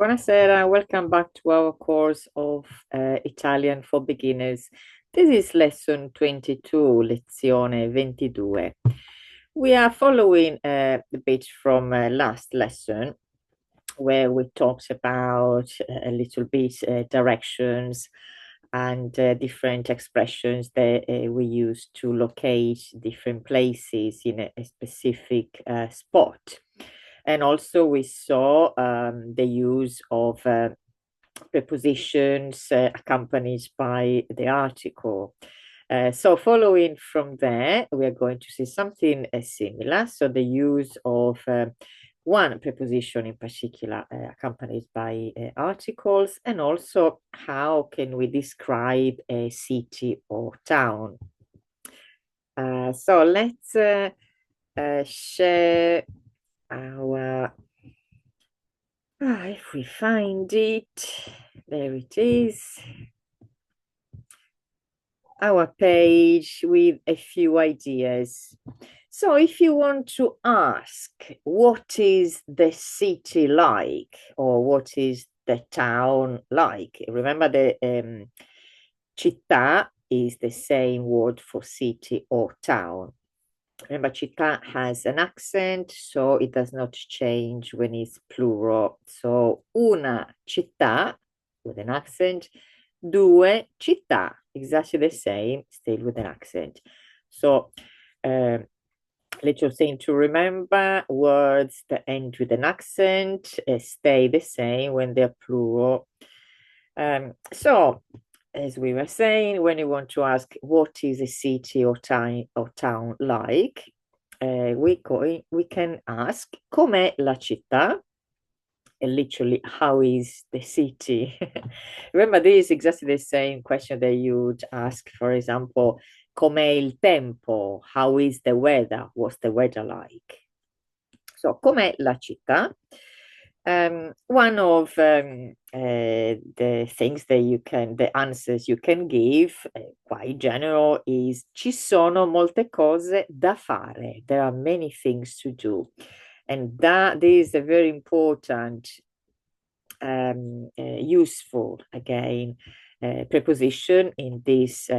Buonasera, welcome back to our course of Italian for Beginners. This is lesson 22, lezione 22. We are following the bit from last lesson where we talked about a little bit directions and different expressions that we use to locate different places in a specific spot. And also we saw the use of prepositions accompanied by the article. So following from there, we are going to see something similar. So the use of one preposition in particular accompanied by articles, and also how can we describe a city or town. So let's share our, if we find it, there it is, our page with a few ideas. So if you want to ask, what is the city like, or what is the town like? Remember the città is the same word for city or town. Remember, città has an accent, so it does not change when it's plural. So, una città with an accent, due città, exactly the same, still with an accent. So, little thing to remember, words that end with an accent stay the same when they're plural. So, as we were saying, when you want to ask what is a city or town like, we can ask com'è la città, and literally how is the city. Remember, this is exactly the same question that you'd ask, for example, com'è il tempo, how is the weather, what's the weather like. So com'è la città? One of the things that the answers you can give, quite general, is ci sono molte cose da fare. There are many things to do. And that is a very important, useful, again, preposition in this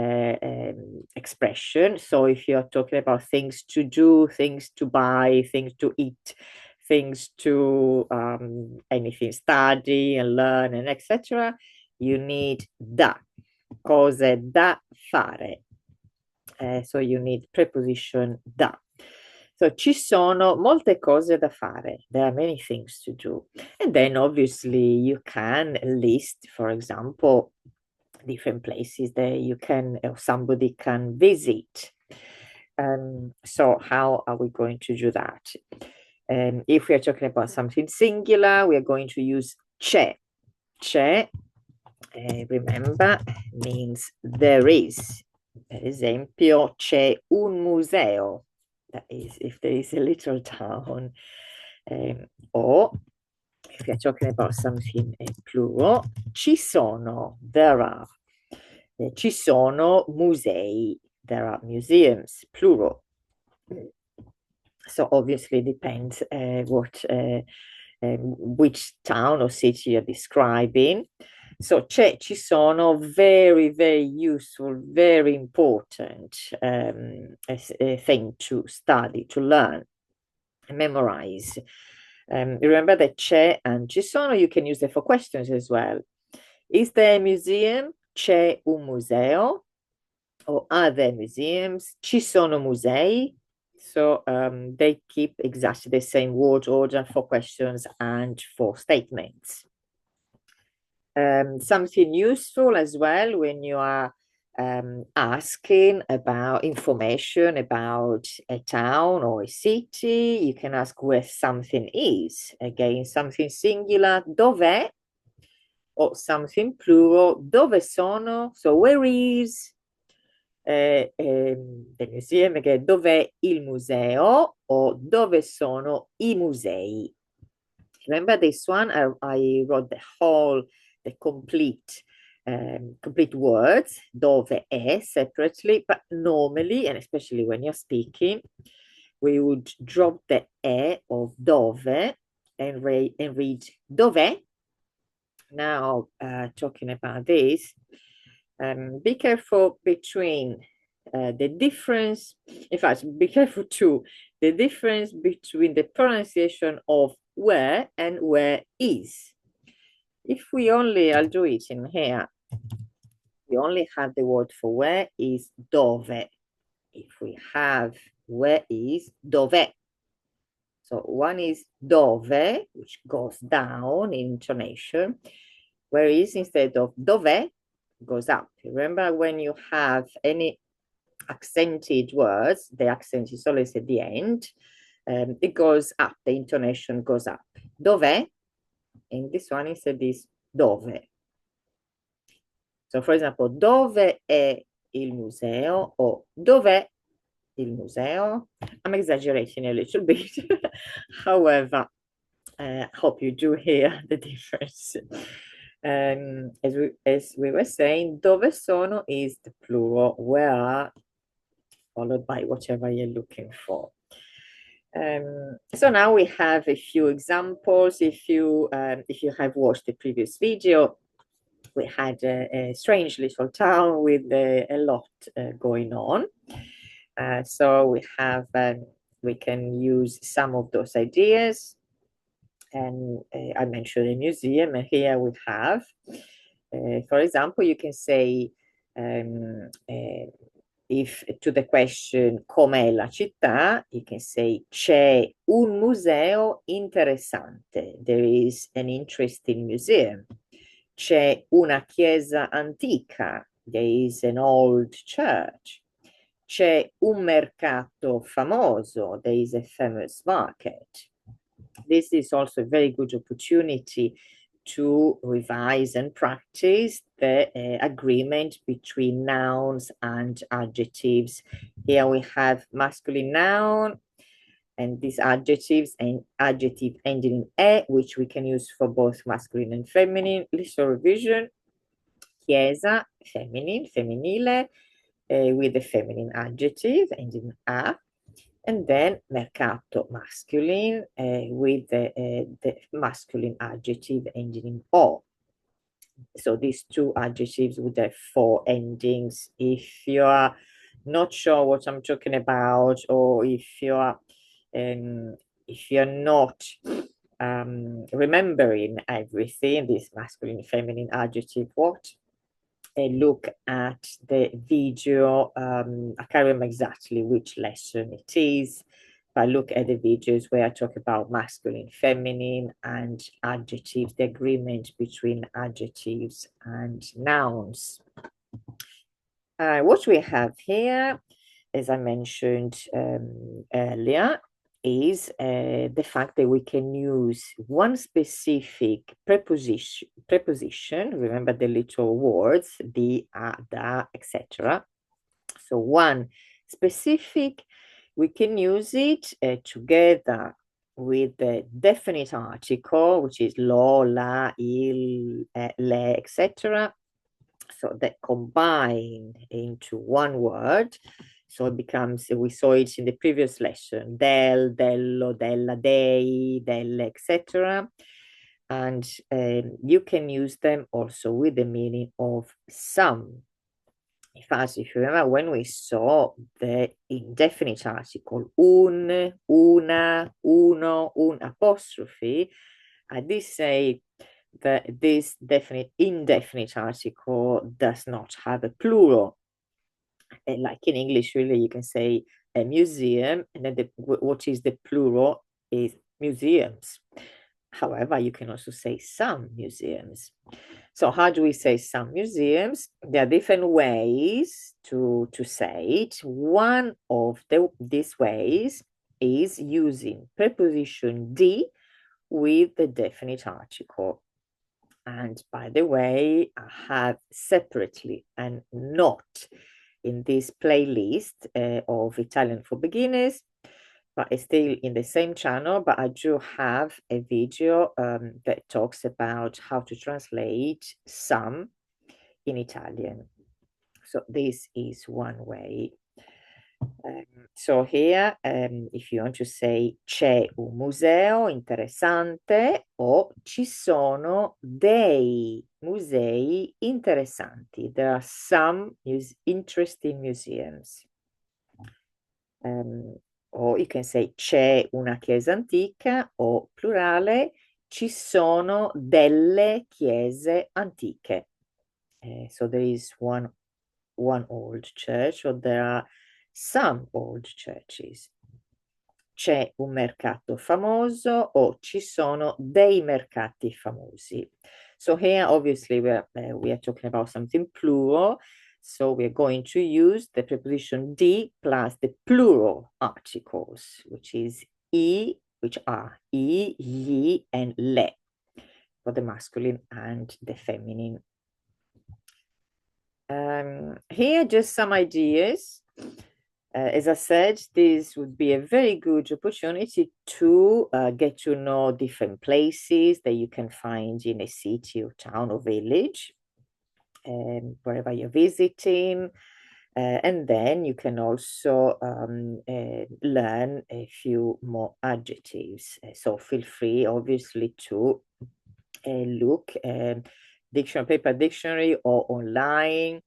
expression. So if you're talking about things to do, things to buy, things to eat, things to anything, study and learn and etc., you need da, cose da fare. So you need preposition da. So ci sono molte cose da fare. There are many things to do. And then obviously you can list, for example, different places that you can, or somebody can visit. So how are we going to do that? If we are talking about something singular, we are going to use c'è. C'è, remember, means there is. Per esempio, c'è un museo. That is, if there is a little town. Or if we are talking about something plural, ci sono, there are. Ci sono musei, there are museums, plural. So obviously it depends which town or city you're describing. So ci sono, very, very useful, very important a thing to study, to learn, memorize. Remember that c'è and ci sono, you can use it for questions as well. Is there a museum? C'è un museo. Or are there museums? Ci sono musei. So they keep exactly the same word order for questions and for statements. Something useful as well when you are asking about information about a town or a city, you can ask where something is. Again, something singular, dov'è? Or something plural, dove sono? So where is the museum? Again, dov'è il museo? Or dove sono i musei? Remember this one? I wrote the complete words, dove è, separately, but normally, and especially when you're speaking, we would drop the e of dove and read dov'è, now talking about this, be careful between the difference, in fact, be careful too, the difference between the pronunciation of where and where is. If we only, I'll do it in here, we only have the word for where is dove. If we have where is dove. So one is dove, which goes down in intonation, whereas instead of dove, goes up. Remember, when you have any accented words, the accent is always at the end. It goes up, the intonation goes up. Dove, and this one instead is dove. So, for example, dove è il museo or dov'è il museo? I'm exaggerating a little bit. However, I hope you do hear the difference. As we were saying, dove sono is the plural, where, followed by whatever you're looking for. So now we have a few examples. If you have watched the previous video, we had a strange little town with a lot going on. So we can use some of those ideas. And I mentioned a museum, and here we have, for example, you can say, if to the question com'è la città, you can say c'è un museo interessante. There is an interesting museum. C'è una chiesa antica. There is an old church. C'è un mercato famoso. There is a famous market. This is also a very good opportunity to revise and practice the agreement between nouns and adjectives. Here we have masculine noun and these adjectives and adjective ending in e, which we can use for both masculine and feminine. Little revision. Chiesa, feminine, femminile, with the feminine adjective ending in a. And then mercato masculine with the masculine adjective ending in o. So these two adjectives with the four endings. If you are not sure what I'm talking about, or if you're not remembering everything, this masculine, feminine adjective, what? Look at the video. I can't remember exactly which lesson it is, but look at the videos where I talk about masculine, feminine, and adjectives, the agreement between adjectives and nouns. What we have here, as I mentioned earlier, is the fact that we can use one specific preposition, remember the little words, the, da, etc. So one specific, we can use it together with the definite article, which is lo, la, il, le, etc. So that combine into one word. So it becomes, we saw it in the previous lesson, del, dello, della, dei, delle, etc. And you can use them also with the meaning of some. In fact, if you remember when we saw the indefinite article, un, una, uno, un apostrophe, I did say that this indefinite article does not have a plural. And like in English, really, you can say a museum, and then what is the plural is museums. However, you can also say some museums. So how do we say some museums? There are different ways to say it. One of these ways is using preposition D with the definite article. And by the way, I have separately and not in this playlist of Italian for beginners, but it's still in the same channel, but I do have a video that talks about how to translate some in Italian. So this is one way. So here, if you want to say c'è un museo interessante o ci sono dei musei interessanti. There are some interesting museums. O you can say c'è una chiesa antica o plurale ci sono delle chiese antiche. So there is one old church or there are some old churches. C'è un mercato famoso o ci sono dei mercati famosi. So here, obviously, we are talking about something plural. So we're going to use the preposition di plus the plural articles, which is which are gli, and le for the masculine and the feminine. Here, just some ideas. As I said, this would be a very good opportunity to get to know different places that you can find in a city or town or village, wherever you're visiting. And then you can also learn a few more adjectives. So feel free, obviously, to look dictionary, paper dictionary or online.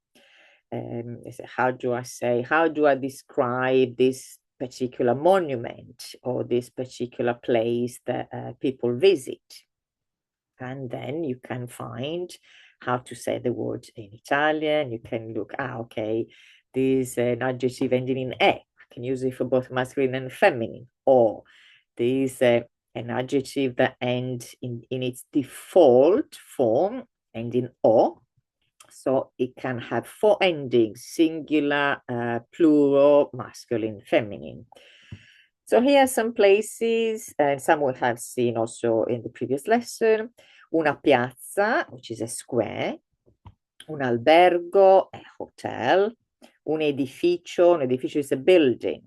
How do I describe this particular monument or this particular place that people visit? And then you can find how to say the word in Italian. You can look, okay, this is an adjective ending in e. I can use it for both masculine and feminine. Or this an adjective that ends in its default form, ending o. So it can have 4 endings, singular, plural, masculine, feminine. So here are some places, and some we have seen also in the previous lesson. Una piazza, which is a square. Un albergo, a hotel. Un edificio is a building.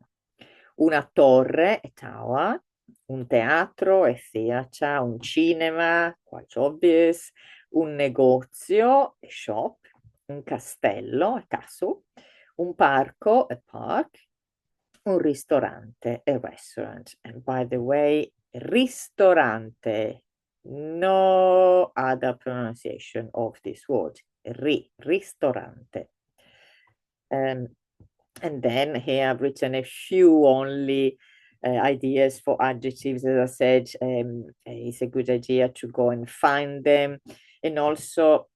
Una torre, a tower. Un teatro, a theater. Un cinema, quite obvious. Un negozio, a shop. Un castello, a castle. Un parco, a park. Un ristorante, a restaurant. And by the way, ristorante, no other pronunciation of this word. Ristorante. And then here I've written a few only ideas for adjectives. As I said, it's a good idea to go and find them. And also,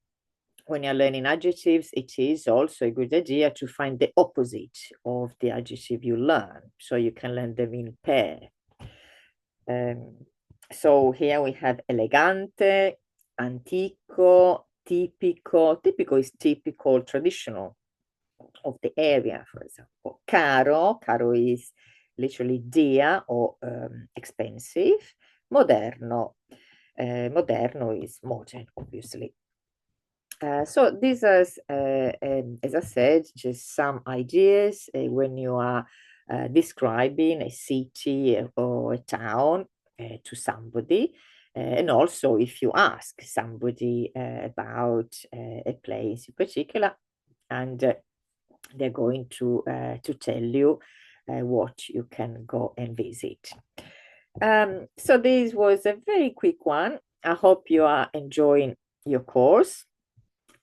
when you're learning adjectives, it is also a good idea to find the opposite of the adjective you learn, so you can learn them in pair. So here we have elegante, antico, tipico. Tipico is typical, traditional of the area, for example. Caro is literally dear or expensive. Moderno is modern, obviously. So these are, as I said, just some ideas when you are describing a city or a town to somebody. And also if you ask somebody about a place in particular, and they're going to tell you what you can go and visit. So this was a very quick one. I hope you are enjoying your course.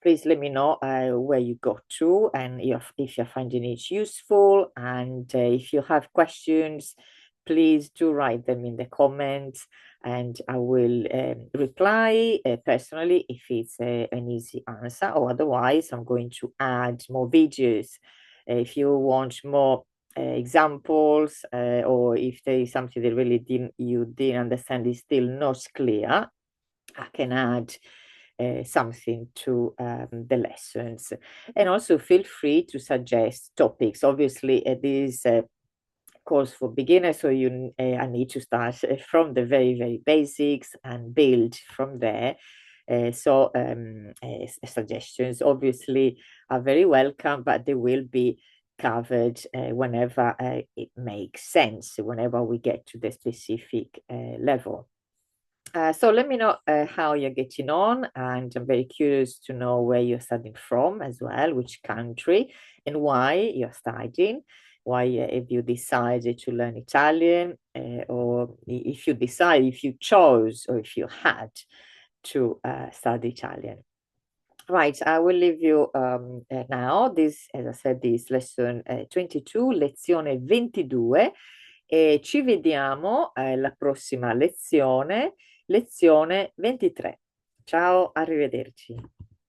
Please let me know where you got to and if you're finding it useful. And if you have questions, please do write them in the comments and I will reply personally if it's an easy answer, or otherwise I'm going to add more videos. If you want more examples or if there is something that really you didn't understand, is still not clear, I can add something to the lessons. And also feel free to suggest topics. Obviously, this course for beginners, so I need to start from the very, very basics and build from there. So suggestions obviously are very welcome, but they will be covered whenever it makes sense, whenever we get to the specific level. So let me know how you're getting on, and I'm very curious to know where you're studying from as well, which country and why you're studying. why have you decided to learn Italian, or if you decide, if you chose, or if you had to study Italian. Right, I will leave you now. This, as I said, is lesson 22, lezione 22, e ci vediamo alla prossima lezione, lezione 23. Ciao, arrivederci.